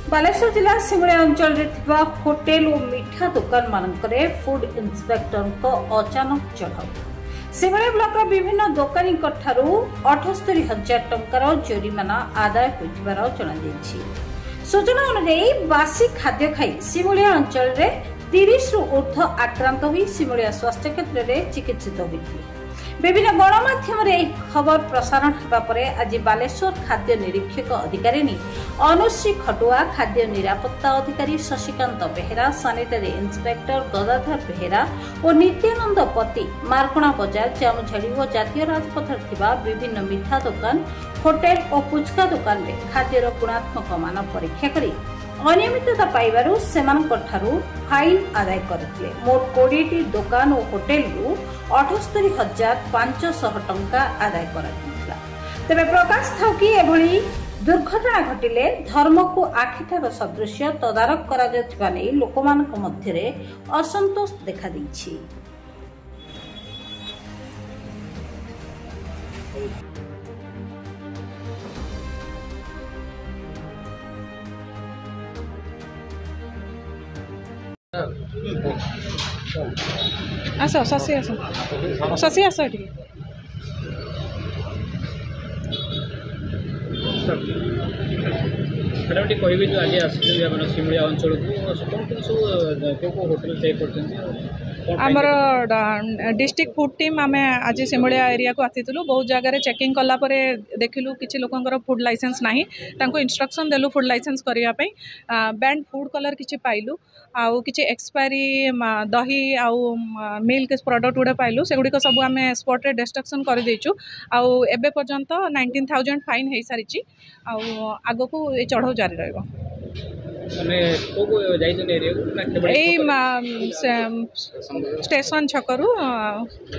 बालेश्वर जिला सिमुलिया अंचल होटेल और मिठा दुकान मानकरे फूड इन्स्पेक्टर अचानक चढ़ाऊ। सिमुलिया ब्लॉक विभिन्न दोकानी 78,000 टंकार जरिमाना आदाय होइतिबार जणाଯାଇଛି। सूचना अनुसार बासी खाद्य खाई सिमुलिया अंचल 30 रु ऊर्ध्व आक्रांत हुई सिमुलिया स्वास्थ्य क्षेत्र में चिकित्सित होते। विभिन्न गणमाध्यम खबर प्रसारण होगा आज बालेश्वर खाद्य निरीक्षक अधिकारी अनुश्री खटुआ, खाद्य निरापत्ता अधिकारी शशिकांत बेहेरा, सानिटरी इन्स्पेक्टर गदाधर बेहेरा और नित्यानंद पति मारकोणा बजार जामुझाड़ी और जातीय राजपथ विभिन्न मिठा दुकान, होटेल और पुचका दुकान में खाद्यर गुणात्मक मान परीक्षा करी अनियमितता पाइबारु सेमानकठारु फाइन आदाय करथिले। मोट 20टी दुकान और होटेल रु 78,500 टंका आदाय करथिला। तेबे प्रकाश थाउ कि एभली दुर्घटना घटिले धर्म को आखिठार सदृश्य तदारक करा जायतिबा नै लोकमानक मध्यरे असंतोष देखा दैछि। आसो शशि आसो शशि आसो ये मैडम टी कह जो आज आस सिमुलिया अंचल को होटेल चेक कर आमर डिस्ट्रिक्ट फूड टीम आम आज सिमुलिया एरिया को आसीलु। बहुत जगह चेकिंग कलापर देखिलु किसी लोकंर फूड लाइसेंस नाही, तांको इंस्ट्रक्शन देलु फूड लाइसेंस करिया पई। बैंड फूड कलर किसी पाइलु, आउ किसी एक्सपायरी दही आउ मिल्क प्रोडक्ट गुड़ा पाइलु, से गुड़िक सब आम स्पॉट रे डिस्ट्रक्शन कर देचु। आउ एबे पर्यंत 19,000 फाइन हो सारी। आग को ये चढ़ाऊ जारी रहिबो। स्टेशन छकरू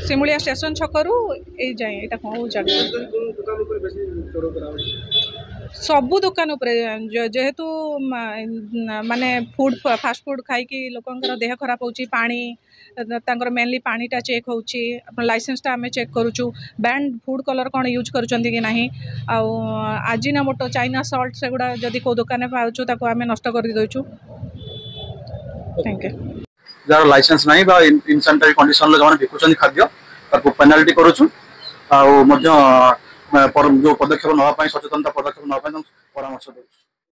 सिमुलिया स्टेशन छकरू ए जाए एटा कौन जगह सबू दुकान जेहेतु माने फूड फास्ट फूड खाई लोकंर देह खराब होची, पानी मेनली पानीटा चेक होची, लाइसेंसटा आम चेक करूचु, बैंड फूड कलर कौन यूज करुचंती कि नहीं, आजिना मोटो चाइना सल्ट से गुड़ा जदि को दुकान पाउचु ताको आम नष्ट कर देचु। Thank you. जार लाइसेंस नहीं बा इनसेंटरी कंडीशन जो बिकुचन खाद्य ताको पेनाल्टी करूचु। जो पदक्षेप ना सचेतनता पदक्षेप ना परामर्श देउछु।